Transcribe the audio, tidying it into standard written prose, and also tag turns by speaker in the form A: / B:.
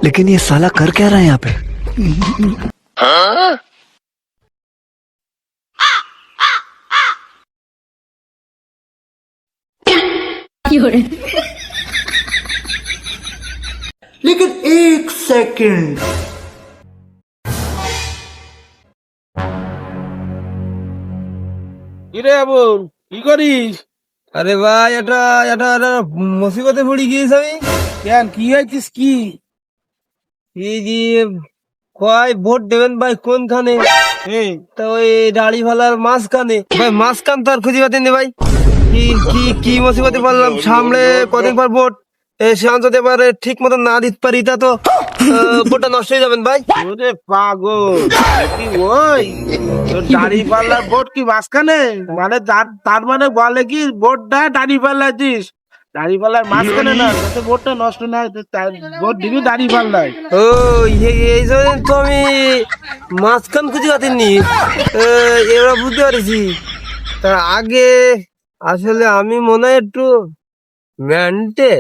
A: लेकिन ये साला कर क्या रहा है यहाँ पे?
B: लेकिन एक सेकंड,
C: কিরে আবুল, কি করিস? আরে ভাই, এটা এটা এটা মুসিবতে পড়ে গিয়েছি আমি। কেন, কি হয়েছিস? কি এই যে কয় ভোট দেবেন ভাই কোনখানে? তা ওই দাড়ি ফালার মাঝখানে ভাই, মাঝখান তো আর খুঁজে পাতেন ভাই। কি কি কি মুসিবতে পড়লাম, সামনে কদিন পর ভোট, সে অন্তত এবারে ঠিক মতো না দিতে পারি তা তো ভোটটা নষ্ট হয়ে যাবেন ভাই।
D: ওরে পাগল, কি ওই তোর দাড়ি পাল্লার ভোট কি মাঝখানে? মানে তার মানে বলে কি ভোটটা দাড়ি পাল্লাছিস, দাড়ি পাল্লার মাঝখানে না, যাতে ভোটটা নষ্ট না হয়, ভোট দিবি দাড়ি পাল্লায়।
C: ও এই জন্য তো আমি মাঝখান খুঁজে পাতিনি, এবার বুঝতে পারছি। তার আগে আসলে আমি মনে হয় একটু ম্যান্টে